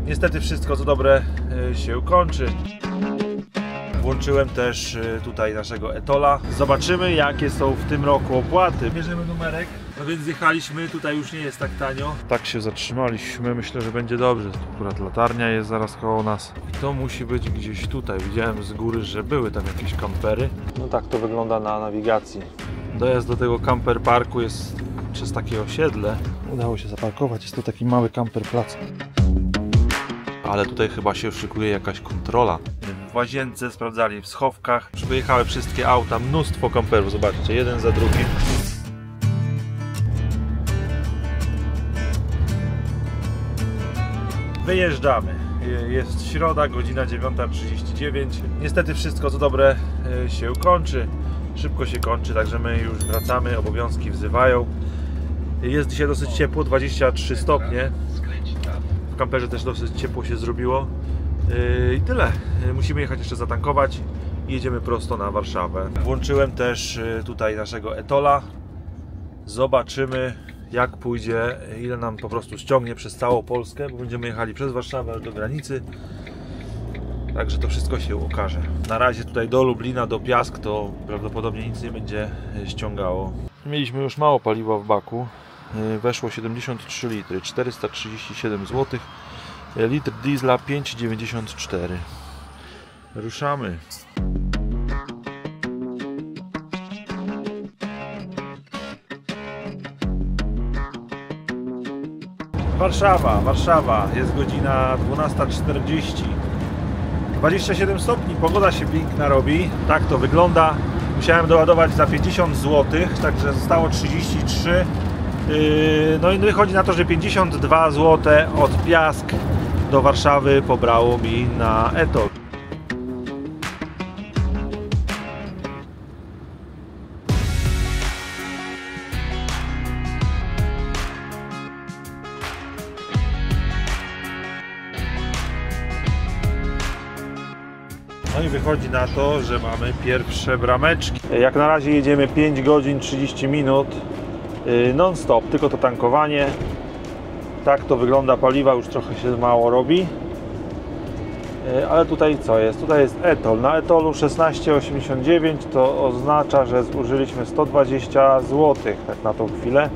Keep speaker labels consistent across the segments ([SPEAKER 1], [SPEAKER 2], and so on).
[SPEAKER 1] Niestety wszystko co dobre się kończy. Włączyłem też tutaj naszego Etola. Zobaczymy jakie są w tym roku opłaty. Bierzemy numerek. No więc zjechaliśmy, tutaj już nie jest tak tanio. Tak się zatrzymaliśmy, myślę, że będzie dobrze. Akurat latarnia jest zaraz koło nas. I to musi być gdzieś tutaj. Widziałem z góry, że były tam jakieś kampery. No tak to wygląda na nawigacji. Dojazd do tego camper parku jest przez takie osiedle. Udało się zaparkować, jest to taki mały camper plac. Ale tutaj chyba się szykuje jakaś kontrola. W łazience sprawdzali, w schowkach. Przyjechały wszystkie auta, mnóstwo kamperów, zobaczcie, jeden za drugim. Wyjeżdżamy. Jest środa, godzina 9:39. Niestety wszystko co dobre się kończy. Szybko się kończy, także my już wracamy, obowiązki wzywają. Jest dzisiaj dosyć ciepło, 23 stopnie. W kamperze też dosyć ciepło się zrobiło. I tyle. Musimy jechać jeszcze zatankować i jedziemy prosto na Warszawę. Włączyłem też tutaj naszego Etola. Zobaczymy jak pójdzie, ile nam po prostu ściągnie przez całą Polskę, bo będziemy jechali przez Warszawę aż do granicy. Także to wszystko się okaże. Na razie tutaj do Lublina, do Piask to prawdopodobnie nic nie będzie ściągało. Mieliśmy już mało paliwa w baku. Weszło 73 litry, 437 zł. Litr diesla 5,94. Ruszamy. Warszawa, jest godzina 12:40. 27 stopni, pogoda się piękna robi, tak to wygląda. Musiałem doładować za 50 zł, także zostało 33. No i wychodzi na to, że 52 zł od Piask do Warszawy pobrało mi na Etol. No i wychodzi na to, że mamy pierwsze brameczki. Jak na razie jedziemy 5 godzin 30 minut non-stop, tylko to tankowanie. Tak to wygląda, paliwa już trochę się mało robi. Ale tutaj co jest? Tutaj jest Etol. Na Etolu 16,89 to oznacza, że zużyliśmy 120 zł tak na tą chwilę.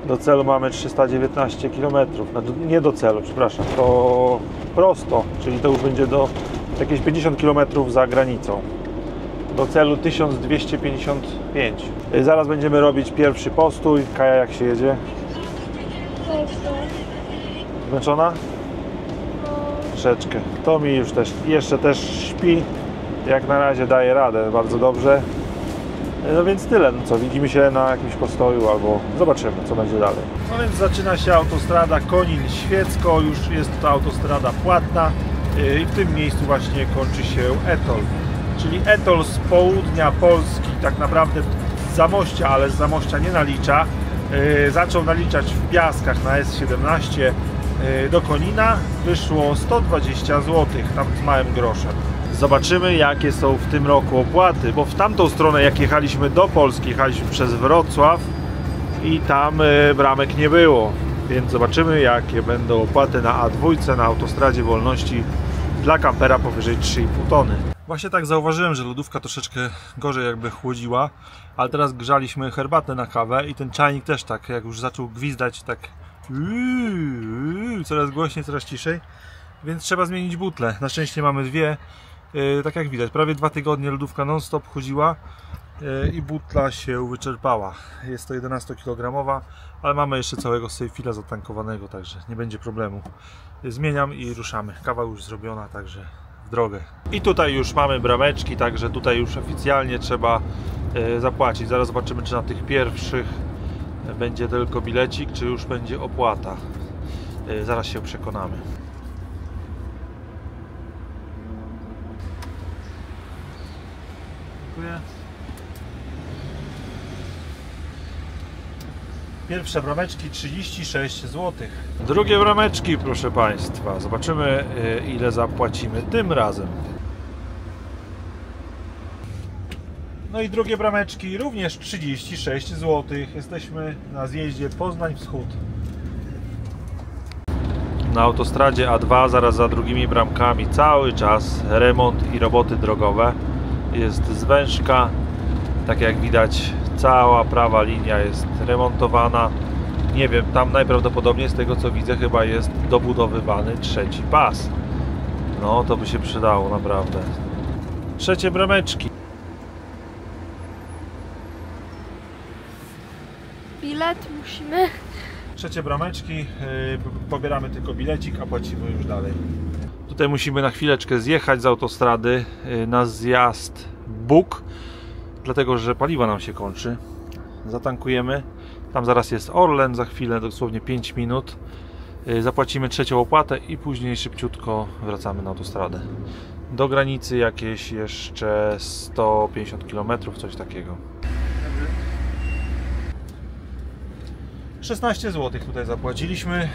[SPEAKER 1] Do celu mamy 319 km. Nie do celu, przepraszam, to prosto, czyli to już będzie do jakieś 50 km za granicą. Do celu 1255. Zaraz będziemy robić pierwszy postój. Kaja, jak się jedzie? Zmęczona? Troszeczkę. To mi już też, jeszcze też śpi. Jak na razie daje radę bardzo dobrze. No więc tyle. No co, widzimy się na jakimś postoju albo zobaczymy co będzie dalej. No więc zaczyna się autostrada Konin-Świecko. Już jest to autostrada płatna. I w tym miejscu właśnie kończy się Etol. Czyli Etol z południa Polski, tak naprawdę z Zamościa, ale z Zamościa nie nalicza. Zaczął naliczać w Piaskach na S17 do Konina. Wyszło 120 zł, tam z małym groszem. Zobaczymy jakie są w tym roku opłaty, bo w tamtą stronę jak jechaliśmy do Polski, jechaliśmy przez Wrocław i tam bramek nie było. Więc zobaczymy jakie będą opłaty na A2 na autostradzie wolności dla kampera powyżej 3,5 tony. Właśnie tak zauważyłem, że lodówka troszeczkę gorzej jakby chłodziła, ale teraz grzaliśmy herbatę na kawę i ten czajnik też tak, jak już zaczął gwizdać tak coraz głośniej, coraz ciszej, więc trzeba zmienić butlę. Na szczęście mamy dwie, tak jak widać, prawie 2 tygodnie lodówka non-stop chodziła i butla się wyczerpała. Jest to 11-kilogramowa, ale mamy jeszcze całego sejfila zatankowanego, także nie będzie problemu. Zmieniam i ruszamy. Kawa już zrobiona, także w drogę. I tutaj już mamy brameczki, także tutaj już oficjalnie trzeba zapłacić. Zaraz zobaczymy, czy na tych pierwszych będzie tylko bilecik, czy już będzie opłata. Zaraz się przekonamy. Dziękuję. Pierwsze brameczki 36 zł. Drugie brameczki, proszę Państwa. Zobaczymy ile zapłacimy tym razem. No i drugie brameczki również 36 zł. Jesteśmy na zjeździe Poznań Wschód. Na autostradzie A2, zaraz za drugimi bramkami, cały czas remont i roboty drogowe. Jest zwężka, tak jak widać, cała prawa linia jest remontowana. Nie wiem, tam najprawdopodobniej z tego co widzę chyba jest dobudowywany trzeci pas. No to by się przydało naprawdę. Trzecie brameczki.
[SPEAKER 2] Bilet musimy.
[SPEAKER 1] Trzecie brameczki, pobieramy tylko bilecik, a płacimy już dalej. Tutaj musimy na chwileczkę zjechać z autostrady na zjazd Bóg, dlatego że paliwa nam się kończy. Zatankujemy. Tam zaraz jest Orlen, za chwilę, dosłownie 5 minut. Zapłacimy trzecią opłatę i później szybciutko wracamy na autostradę. Do granicy jakieś jeszcze 150 km, coś takiego. 16 zł tutaj zapłaciliśmy.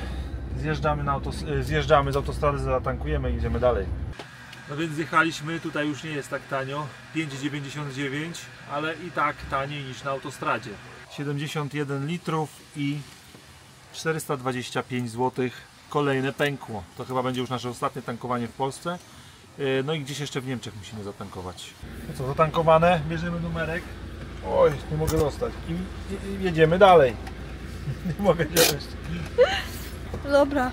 [SPEAKER 1] Zjeżdżamy z autostrady, zatankujemy i idziemy dalej. No więc zjechaliśmy, tutaj już nie jest tak tanio, 5,99, ale i tak taniej niż na autostradzie. 71 litrów i 425 zł. Kolejne pękło. To chyba będzie już nasze ostatnie tankowanie w Polsce. No i gdzieś jeszcze w Niemczech musimy zatankować. No co, zatankowane, bierzemy numerek. Oj, nie mogę dostać. I jedziemy dalej. Nie mogę wziąć.
[SPEAKER 2] Dobra,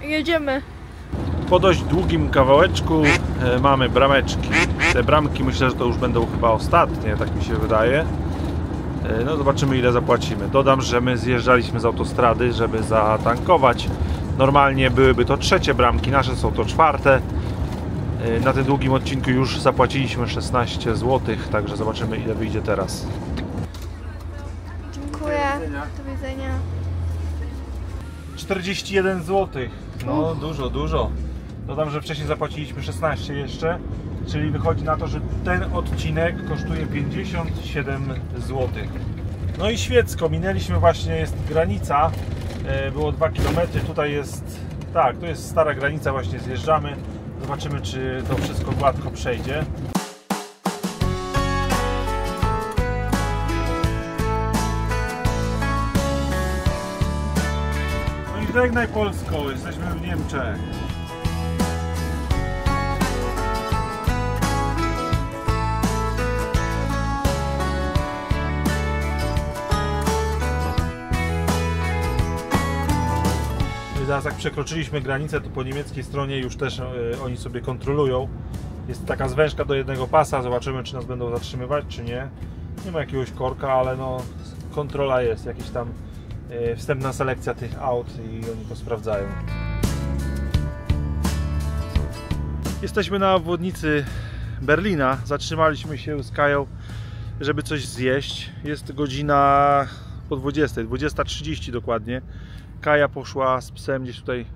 [SPEAKER 2] jedziemy.
[SPEAKER 1] Po dość długim kawałeczku mamy brameczki. Te bramki myślę, że to już będą chyba ostatnie, tak mi się wydaje. No zobaczymy ile zapłacimy. Dodam, że my zjeżdżaliśmy z autostrady, żeby zatankować. Normalnie byłyby to trzecie bramki, nasze są to czwarte. Na tym długim odcinku już zapłaciliśmy 16 zł, także zobaczymy ile wyjdzie teraz.
[SPEAKER 2] Dziękuję. Do widzenia.
[SPEAKER 1] 41 zł. No dużo. Dodam, że wcześniej zapłaciliśmy 16 jeszcze, czyli wychodzi na to, że ten odcinek kosztuje 57 zł. No i świecko, minęliśmy właśnie, jest granica, było 2 km, tutaj jest, tak, to jest stara granica, właśnie zjeżdżamy, zobaczymy czy to wszystko gładko przejdzie. No i żegnaj Polsko, jesteśmy w Niemczech. Zaraz jak przekroczyliśmy granicę, to po niemieckiej stronie już też oni sobie kontrolują. Jest taka zwężka do jednego pasa, zobaczymy czy nas będą zatrzymywać, czy nie. Nie ma jakiegoś korka, ale no kontrola jest, jakaś tam wstępna selekcja tych aut i oni to sprawdzają. Jesteśmy na obwodnicy Berlina, zatrzymaliśmy się z Kają, żeby coś zjeść. Jest godzina po 20, 20:30 dokładnie. Kaja poszła z psem, gdzieś tutaj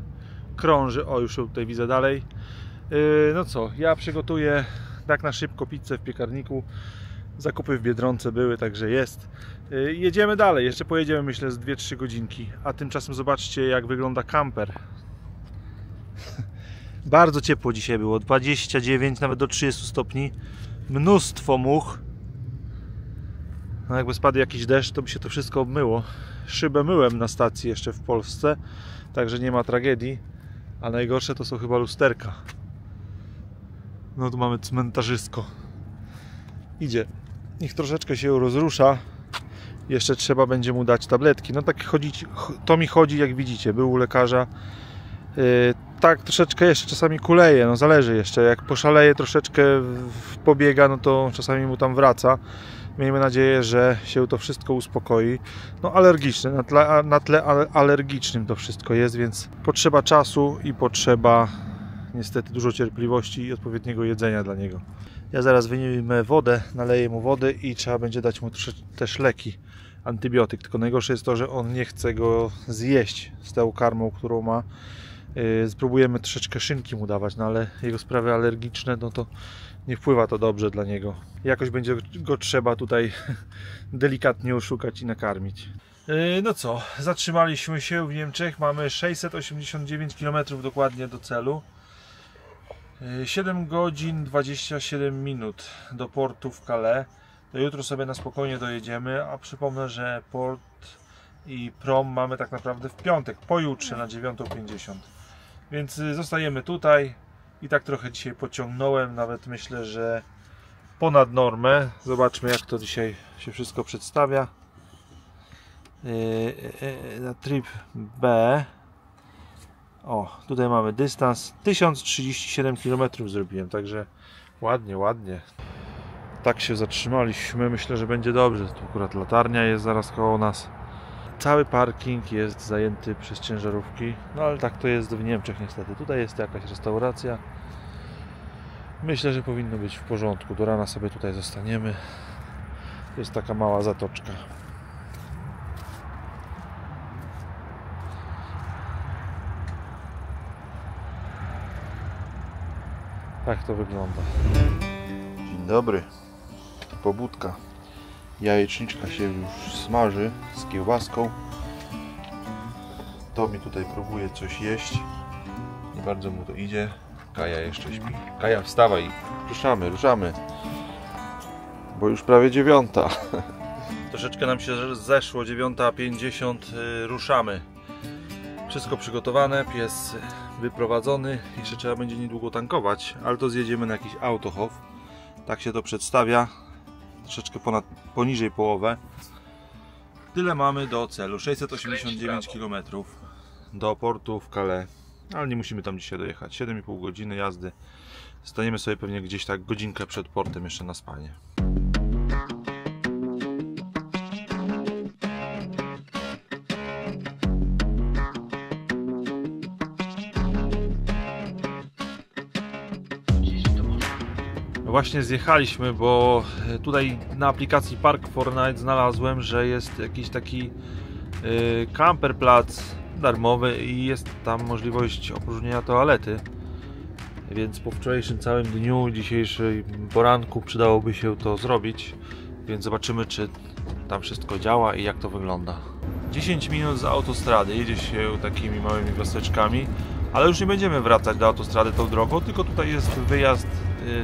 [SPEAKER 1] krąży, o już ją tutaj widzę dalej. No co, ja przygotuję tak na szybko pizzę w piekarniku. Zakupy w Biedronce były, także jest. Jedziemy dalej, jeszcze pojedziemy myślę z 2-3 godzinki. A tymczasem zobaczcie jak wygląda kamper. Bardzo ciepło dzisiaj było, 29, nawet do 30 stopni. Mnóstwo much. No jakby spadł jakiś deszcz, to by się to wszystko obmyło. Szybę myłem na stacji jeszcze w Polsce, także nie ma tragedii. A najgorsze to są chyba lusterka. No tu mamy cmentarzysko. Idzie. Niech troszeczkę się rozrusza. Jeszcze trzeba będzie mu dać tabletki. No tak chodzić, to mi chodzi jak widzicie. Był u lekarza. Tak troszeczkę jeszcze czasami kuleje. No zależy jeszcze. Jak poszaleje troszeczkę pobiega, no to czasami mu tam wraca. Miejmy nadzieję, że się to wszystko uspokoi. No alergiczne, na tle alergicznym to wszystko jest, więc potrzeba czasu i potrzeba niestety dużo cierpliwości i odpowiedniego jedzenia dla niego. Ja zaraz wyjmę wodę, naleję mu wody i trzeba będzie dać mu też leki, antybiotyk. Tylko najgorsze jest to, że on nie chce go zjeść z tą karmą, którą ma. Spróbujemy troszeczkę szynki mu dawać, no ale jego sprawy alergiczne, no to nie wpływa to dobrze dla niego. Jakoś będzie go trzeba tutaj delikatnie oszukać i nakarmić. No co, zatrzymaliśmy się w Niemczech, mamy 689 km dokładnie do celu. 7 godzin 27 minut do portu w Calais. To jutro sobie na spokojnie dojedziemy, a przypomnę, że port i prom mamy tak naprawdę w piątek, pojutrze na 9:50. Więc zostajemy tutaj i tak trochę dzisiaj pociągnąłem, nawet myślę, że ponad normę. Zobaczmy, jak to dzisiaj się wszystko przedstawia. Na trip B. O, tutaj mamy dystans 1037 km zrobiłem, także ładnie, ładnie. Tak się zatrzymaliśmy, myślę, że będzie dobrze. Tu akurat latarnia jest zaraz koło nas. Cały parking jest zajęty przez ciężarówki, no ale tak to jest w Niemczech niestety. Tutaj jest jakaś restauracja. Myślę, że powinno być w porządku. Do rana sobie tutaj zostaniemy. To jest taka mała zatoczka. Tak to wygląda. Dzień dobry. Pobudka. Jajeczniczka się już smaży z kiełbaską. To mi tutaj próbuje coś jeść. Nie bardzo mu to idzie. Kaja jeszcze śpi. Kaja, wstawaj. Ruszamy. Bo już prawie 9. Troszeczkę nam się zeszło, 9:50. Ruszamy. Wszystko przygotowane, pies wyprowadzony. Jeszcze trzeba będzie niedługo tankować, ale to zjedziemy na jakiś autohof. Tak się to przedstawia. Troszeczkę poniżej połowę. Tyle mamy do celu. 689 km do portu w Calais. Ale nie musimy tam dzisiaj dojechać. 7,5 godziny jazdy. Staniemy sobie pewnie gdzieś tak godzinkę przed portem jeszcze na spanie. Właśnie zjechaliśmy, bo tutaj na aplikacji Park4Night znalazłem, że jest jakiś taki camperplac darmowy i jest tam możliwość opróżnienia toalety. Więc po wczorajszym całym dniu, dzisiejszym poranku przydałoby się to zrobić. Więc zobaczymy, czy tam wszystko działa i jak to wygląda. 10 minut z autostrady, jedzie się takimi małymi wioseczkami, ale już nie będziemy wracać do autostrady tą drogą, tylko tutaj jest wyjazd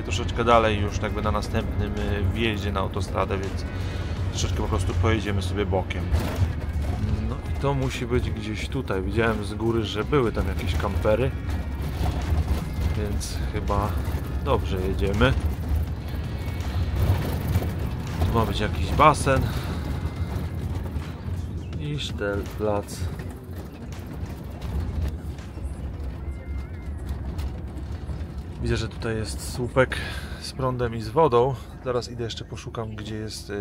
[SPEAKER 1] troszeczkę dalej, już jakby na następnym wjeździe na autostradę, więc troszeczkę po prostu pojedziemy sobie bokiem. No i to musi być gdzieś tutaj. Widziałem z góry, że były tam jakieś kampery, więc chyba dobrze jedziemy. Tu ma być jakiś basen i Stellplatz. Widzę, że tutaj jest słupek z prądem i z wodą. Zaraz idę jeszcze poszukam, gdzie jest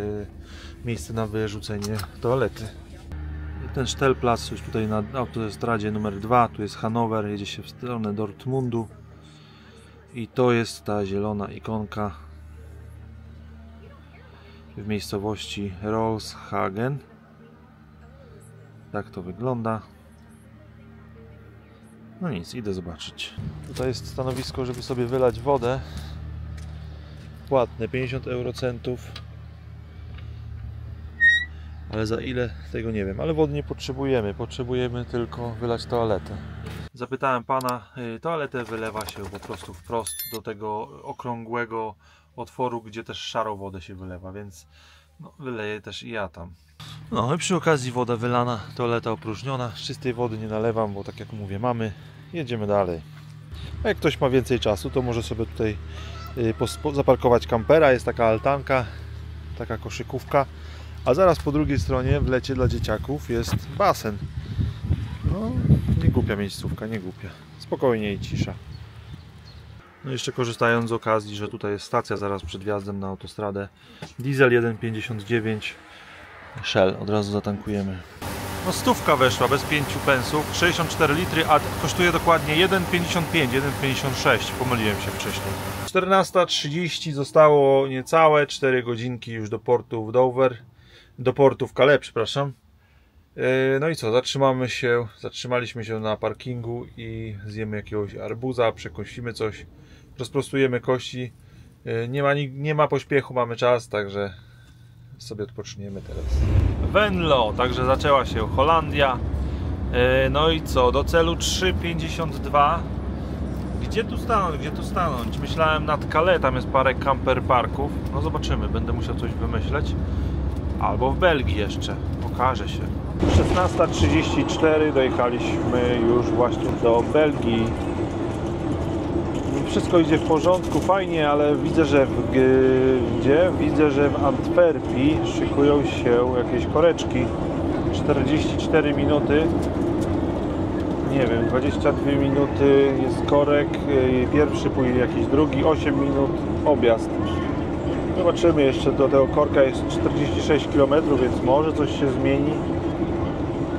[SPEAKER 1] miejsce na wyrzucenie toalety. Ten Stellplatz już tutaj na autostradzie numer 2. Tu jest Hanower, jedzie się w stronę Dortmundu. I to jest ta zielona ikonka w miejscowości Rollshagen. Tak to wygląda. No nic, idę zobaczyć. Tutaj jest stanowisko, żeby sobie wylać wodę. Płatne 50 eurocentów. Ale za ile? Tego nie wiem. Ale wody nie potrzebujemy. Potrzebujemy tylko wylać toaletę. Zapytałem pana, toaletę wylewa się po prostu wprost do tego okrągłego otworu, gdzie też szarą wodę się wylewa, więc no, wyleję też i ja tam. No i przy okazji woda wylana, toaleta opróżniona. Czystej wody nie nalewam, bo tak jak mówię, mamy. Jedziemy dalej. A jak ktoś ma więcej czasu, to może sobie tutaj zaparkować kampera. Jest taka altanka, taka koszykówka. A zaraz po drugiej stronie w lecie dla dzieciaków jest basen. No, nie głupia miejscówka, nie głupia. Spokojnie i cisza. No jeszcze korzystając z okazji, że tutaj jest stacja zaraz przed wjazdem na autostradę. Diesel 1,59 Shell, od razu zatankujemy. No stówka weszła bez 5 pensów, 64 litry, a kosztuje dokładnie 1,55, 1,56, pomyliłem się wcześniej. 14:30 zostało niecałe 4 godzinki już do portu w Dover, do portu w Calais, przepraszam. No i co, zatrzymaliśmy się na parkingu i zjemy jakiegoś arbuza, przekąsimy coś, rozprostujemy kości. Nie ma pośpiechu, mamy czas, także sobie odpoczniemy teraz. Venlo, także zaczęła się Holandia. No i co, do celu 3,52. Gdzie tu stanąć? Myślałem nad Calais, tam jest parę camper parków. No zobaczymy, będę musiał coś wymyśleć. Albo w Belgii jeszcze. okaże się. 16:34, dojechaliśmy już właśnie do Belgii. Wszystko idzie w porządku, fajnie, ale widzę, że widzę, że w Antwerpii szykują się jakieś koreczki. 44 minuty. Nie wiem, 22 minuty jest korek, pierwszy, później jakiś drugi, 8 minut objazd. Zobaczymy, jeszcze do tego korka jest 46 km, więc może coś się zmieni.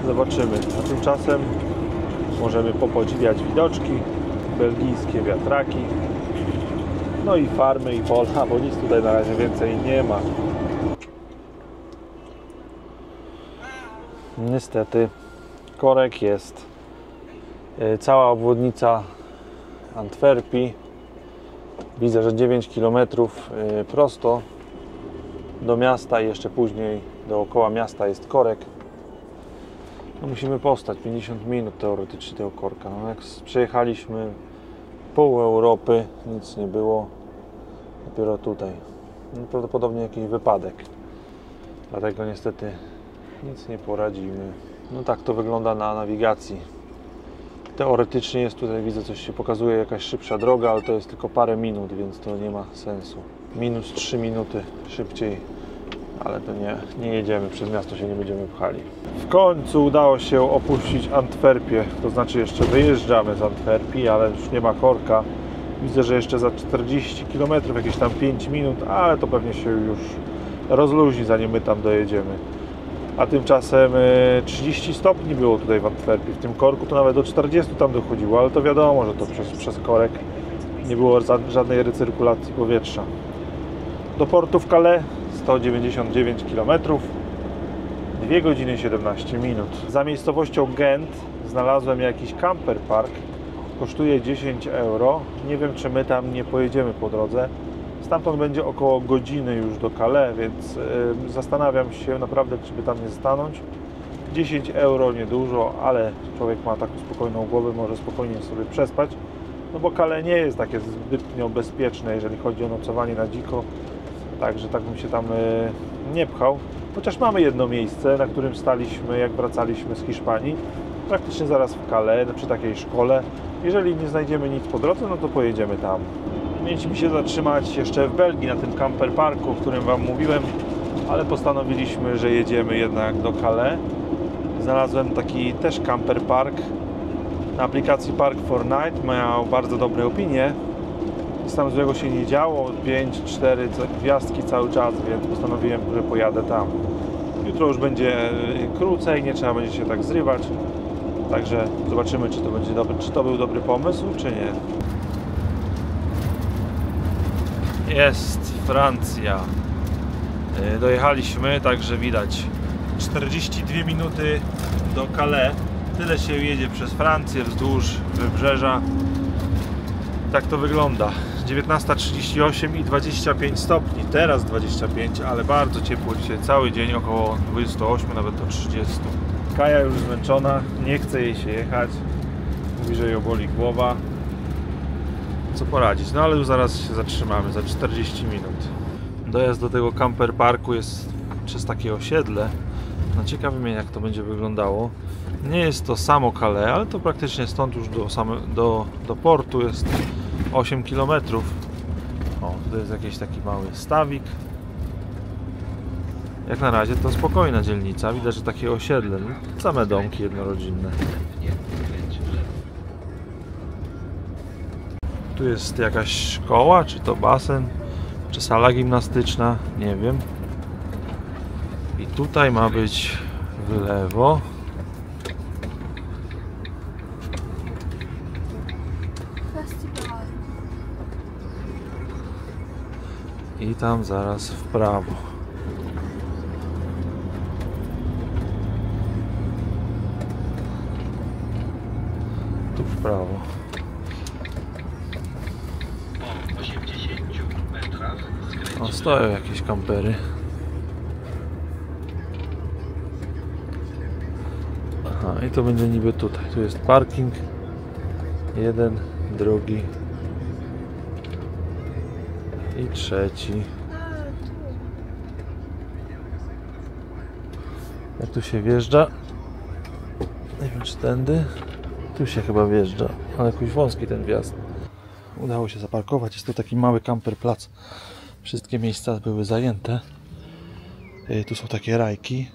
[SPEAKER 1] Zobaczymy. A tymczasem możemy popodziwiać widoczki, belgijskie wiatraki, no i farmy i pola, bo nic tutaj na razie więcej nie ma. Niestety korek jest. Cała obwodnica Antwerpii. Widzę, że 9 km prosto do miasta i jeszcze później dookoła miasta jest korek. No musimy postać 50 minut teoretycznie tego korka. No jak przejechaliśmy pół Europy, nic nie było. Dopiero tutaj. No prawdopodobnie jakiś wypadek. Dlatego niestety nic nie poradzimy. No tak to wygląda na nawigacji. Teoretycznie jest tutaj, widzę, coś się pokazuje, jakaś szybsza droga, ale to jest tylko parę minut, więc to nie ma sensu. Minus 3 minuty szybciej, ale to nie jedziemy, przez miasto się nie będziemy pchali. W końcu udało się opuścić Antwerpię, to znaczy jeszcze wyjeżdżamy z Antwerpii, ale już nie ma korka. Widzę, że jeszcze za 40 km, jakieś tam 5 minut, ale to pewnie się już rozluźni, zanim my tam dojedziemy. A tymczasem 30 stopni było tutaj w Antwerpii. W tym korku to nawet do 40 tam dochodziło, ale to wiadomo, że to przez korek nie było żadnej recyrkulacji powietrza. Do portu w Calais 199 km, 2 godziny 17 minut. Za miejscowością Gent znalazłem jakiś camper park. Kosztuje 10 euro. Nie wiem, czy my tam nie pojedziemy po drodze. Stamtąd będzie około godziny już do Calais, więc zastanawiam się naprawdę, czy by tam nie stanąć. 10 euro niedużo, ale człowiek ma taką spokojną głowę, może spokojnie sobie przespać. No bo Calais nie jest takie zbytnio bezpieczne, jeżeli chodzi o nocowanie na dziko. Także tak bym się tam nie pchał. Chociaż mamy jedno miejsce, na którym staliśmy, jak wracaliśmy z Hiszpanii. Praktycznie zaraz w Calais, przy takiej szkole. Jeżeli nie znajdziemy nic po drodze, no to pojedziemy tam. Mieliśmy się zatrzymać jeszcze w Belgii, na tym camper parku, o którym Wam mówiłem, ale postanowiliśmy, że jedziemy jednak do Calais. Znalazłem taki też camper park na aplikacji Park4Night, miał bardzo dobre opinie. Nic tam złego się nie działo, 5-4 gwiazdki cały czas, więc postanowiłem, że pojadę tam. Jutro już będzie krócej, nie trzeba będzie się tak zrywać. Także zobaczymy, czy to będzie dobry, czy to był dobry pomysł, czy nie. Jest Francja. Dojechaliśmy, także widać 42 minuty do Calais. Tyle się jedzie przez Francję wzdłuż wybrzeża. Tak to wygląda. 19:38 i 25 stopni. Teraz 25, ale bardzo ciepło dzisiaj. Cały dzień około 28, nawet do 30. Kaja już zmęczona, nie chce jej się jechać. Mówi, że ją boli głowa. Co poradzić? No ale już zaraz się zatrzymamy, za 40 minut. Dojazd do tego camper parku jest przez takie osiedle. No ciekawy mnie, jak to będzie wyglądało. Nie jest to samo Calais, ale to praktycznie stąd już do portu jest 8 km. O, tutaj jest jakiś taki mały stawik. Jak na razie to spokojna dzielnica. Widać, że takie osiedle, no, same domki jednorodzinne. Tu jest jakaś szkoła, czy to basen, czy sala gimnastyczna, nie wiem. I tutaj ma być w lewo.
[SPEAKER 2] Festiwal.
[SPEAKER 1] I tam zaraz w prawo. Tu w prawo. O, stoją jakieś kampery. Aha, i to będzie niby tutaj. Tu jest parking. Jeden, drugi i trzeci. Jak tu się wjeżdża? Nie wiem, czy tędy. Tu się chyba wjeżdża, ale jakoś wąski ten wjazd. Udało się zaparkować. Jest to taki mały camperplac. Wszystkie miejsca były zajęte. Tu są takie rajki.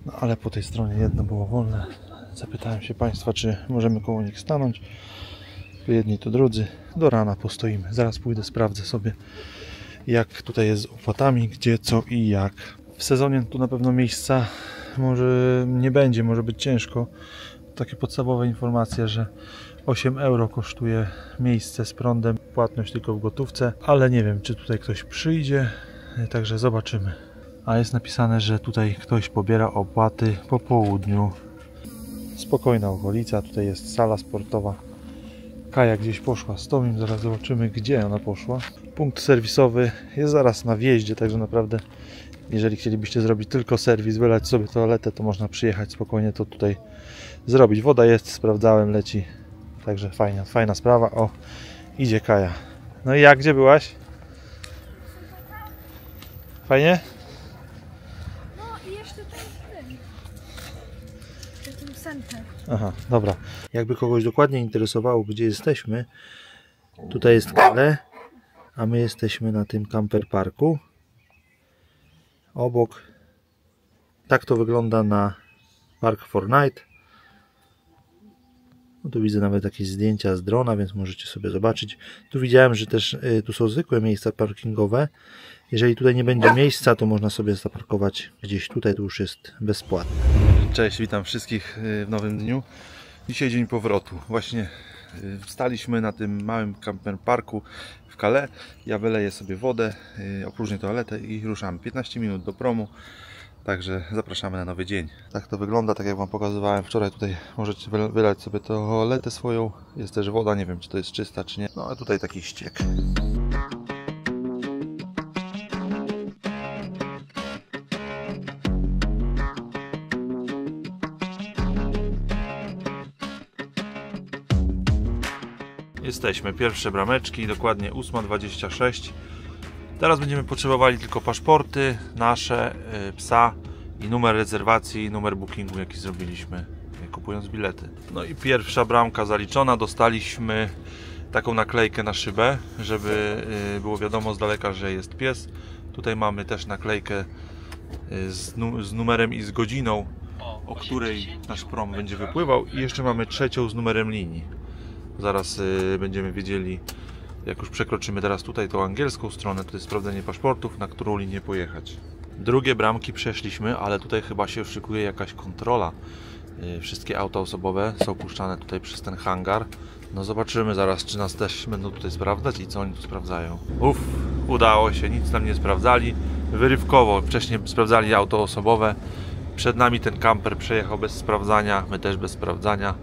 [SPEAKER 1] No ale po tej stronie jedno było wolne. Zapytałem się Państwa, czy możemy koło nich stanąć. Tu jedni, to drudzy. Do rana postoimy. Zaraz pójdę, sprawdzę sobie, jak tutaj jest z opłatami, gdzie, co i jak. W sezonie tu na pewno miejsca może nie będzie, może być ciężko. Takie podstawowe informacje, że 8 euro kosztuje miejsce z prądem, płatność tylko w gotówce, ale nie wiem, czy tutaj ktoś przyjdzie, także zobaczymy. A jest napisane, że tutaj ktoś pobiera opłaty po południu. Spokojna okolica, tutaj jest sala sportowa. Kaja gdzieś poszła z Tomim, zaraz zobaczymy, gdzie ona poszła. Punkt serwisowy jest zaraz na wjeździe, także naprawdę, jeżeli chcielibyście zrobić tylko serwis, wylać sobie toaletę, to można przyjechać spokojnie to tutaj zrobić. Woda jest, sprawdzałem, leci, także fajna sprawa. O, idzie Kaja. No i jak, gdzie byłaś? Fajnie?
[SPEAKER 2] No i jeszcze ten center.
[SPEAKER 1] Aha, dobra. Jakby kogoś dokładnie interesowało, gdzie jesteśmy, tutaj jest Kale, a my jesteśmy na tym camper parku. Obok. Tak to wygląda na Park Fortnite. No tu widzę nawet jakieś zdjęcia z drona, więc możecie sobie zobaczyć. Tu widziałem, że też tu są zwykłe miejsca parkingowe. Jeżeli tutaj nie będzie miejsca, to można sobie zaparkować gdzieś tutaj, to już jest bezpłatne. Cześć, witam wszystkich w nowym dniu. Dzisiaj dzień powrotu. Właśnie wstaliśmy na tym małym camper parku w Calais. Ja wyleję sobie wodę, opróżnię toaletę i ruszamy. 15 minut do promu. Także zapraszamy na nowy dzień. Tak to wygląda, tak jak Wam pokazywałem wczoraj. Tutaj możecie wylać sobie toaletę swoją. Jest też woda, nie wiem, czy to jest czysta, czy nie. No a tutaj taki ściek. Jesteśmy, pierwsze brameczki, dokładnie 8:26. Teraz będziemy potrzebowali tylko paszporty nasze, psa i numer rezerwacji, numer bookingu, jaki zrobiliśmy kupując bilety. No i pierwsza bramka zaliczona. Dostaliśmy taką naklejkę na szybę, żeby było wiadomo z daleka, że jest pies. Tutaj mamy też naklejkę z numerem i z godziną, o której nasz prom będzie wypływał, i jeszcze mamy trzecią z numerem linii. Zaraz będziemy wiedzieli, jak już przekroczymy teraz tutaj tą angielską stronę, to jest sprawdzenie paszportów, na którą linię pojechać. Drugie bramki przeszliśmy, ale tutaj chyba się szykuje jakaś kontrola. Wszystkie auta osobowe są puszczane tutaj przez ten hangar. No zobaczymy zaraz, czy nas też będą tutaj sprawdzać i co oni tu sprawdzają. Udało się, nic nam nie sprawdzali. Wyrywkowo wcześniej sprawdzali auto osobowe. Przed nami ten camper przejechał bez sprawdzania, my też bez sprawdzania.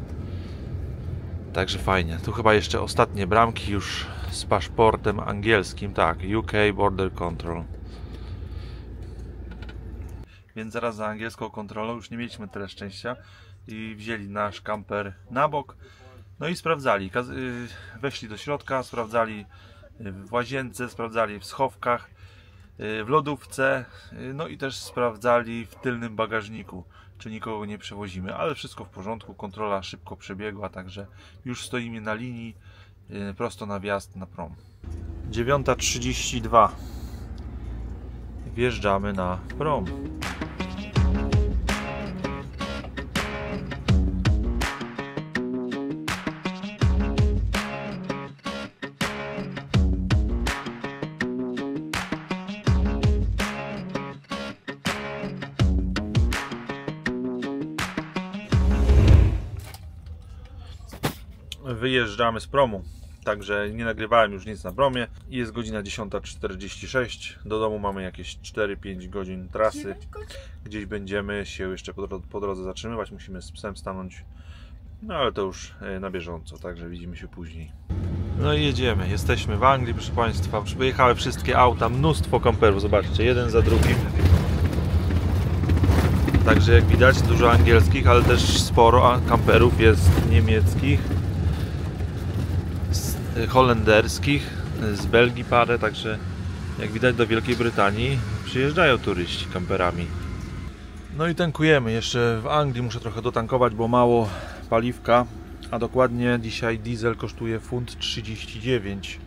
[SPEAKER 1] Także fajnie. Tu chyba jeszcze ostatnie bramki już z paszportem angielskim. Tak, UK Border Control. Więc zaraz za angielską kontrolą już nie mieliśmy tyle szczęścia i wzięli nasz camper na bok. No i sprawdzali. Weszli do środka, sprawdzali w łazience, sprawdzali w schowkach, w lodówce, no i też sprawdzali w tylnym bagażniku, czy nikogo nie przewozimy, ale wszystko w porządku, kontrola szybko przebiegła, także już stoimy na linii, prosto na wjazd na prom. 9:32. Wjeżdżamy na prom. Wyjeżdżamy z promu, także nie nagrywałem już nic na promie. Jest godzina 10:46. Do domu mamy jakieś 4-5 godzin trasy. Gdzieś będziemy się jeszcze po drodze zatrzymywać. Musimy z psem stanąć, no ale to już na bieżąco, także widzimy się później. No i jedziemy. Jesteśmy w Anglii, proszę Państwa. Przyjechały wszystkie auta, mnóstwo kamperów, zobaczcie, jeden za drugim. Także jak widać dużo angielskich, ale też sporo kamperów jest niemieckich, holenderskich, z Belgii parę, także jak widać do Wielkiej Brytanii przyjeżdżają turyści kamperami. No i tankujemy. Jeszcze w Anglii muszę trochę dotankować, bo mało paliwka, a dokładnie dzisiaj diesel kosztuje £1,39.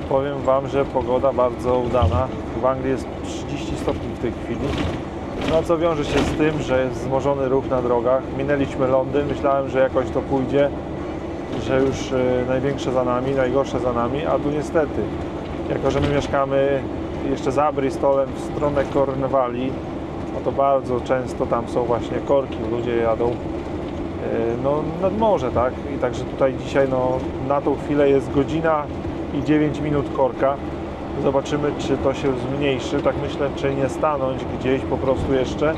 [SPEAKER 1] Powiem Wam, że pogoda bardzo udana. W Anglii jest 30 stopni w tej chwili. No co wiąże się z tym, że jest wzmożony ruch na drogach. Minęliśmy Londyn, myślałem, że jakoś to pójdzie, że już największe za nami, najgorsze za nami, a tu niestety, jako że my mieszkamy jeszcze za Bristolem w stronę Cornwalli, no to bardzo często tam są właśnie korki, ludzie jadą no, nad morze, tak? I także tutaj dzisiaj no, na tą chwilę jest godzina i 9 minut korka. Zobaczymy, czy to się zmniejszy. Tak myślę, czy nie stanąć gdzieś po prostu jeszcze.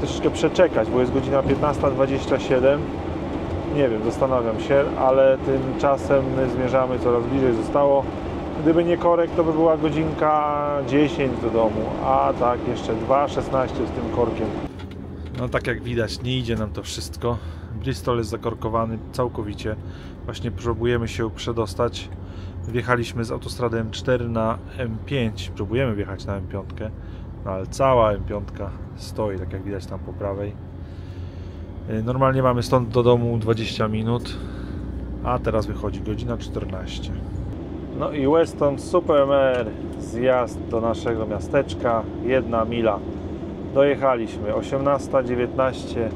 [SPEAKER 1] Troszeczkę przeczekać, bo jest godzina 15:27. Nie wiem, zastanawiam się, ale tymczasem my zmierzamy coraz bliżej. Zostało, gdyby nie korek, to by była godzinka 10 do domu, a tak jeszcze 2:16 z tym korkiem. No tak jak widać, nie idzie nam to wszystko. Bristol jest zakorkowany całkowicie. Właśnie próbujemy się przedostać. Wjechaliśmy z autostrady M4 na M5. Próbujemy wjechać na M5, no ale cała M5 stoi, tak jak widać tam po prawej. Normalnie mamy stąd do domu 20 minut, a teraz wychodzi godzina 14. No i Weston Supermare, zjazd do naszego miasteczka, 1 mila. Dojechaliśmy 18:19,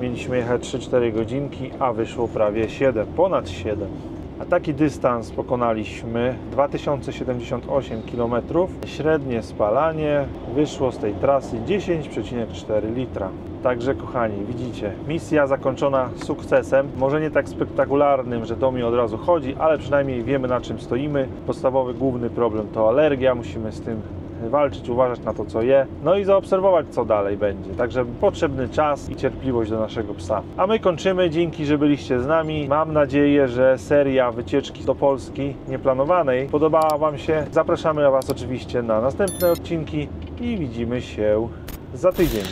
[SPEAKER 1] mieliśmy jechać 3-4 godzinki, a wyszło prawie 7, ponad 7. A taki dystans pokonaliśmy 2078 km. Średnie spalanie wyszło z tej trasy 10,4 litra. Także kochani, widzicie, misja zakończona sukcesem. Może nie tak spektakularnym, że to mi od razu chodzi, ale przynajmniej wiemy, na czym stoimy. Podstawowy, główny problem to alergia. Musimy z tym walczyć, uważać na to, co je, no i zaobserwować, co dalej będzie. Także potrzebny czas i cierpliwość do naszego psa. A my kończymy. Dzięki, że byliście z nami. Mam nadzieję, że seria wycieczki do Polski nieplanowanej podobała Wam się. Zapraszamy Was oczywiście na następne odcinki i widzimy się za tydzień.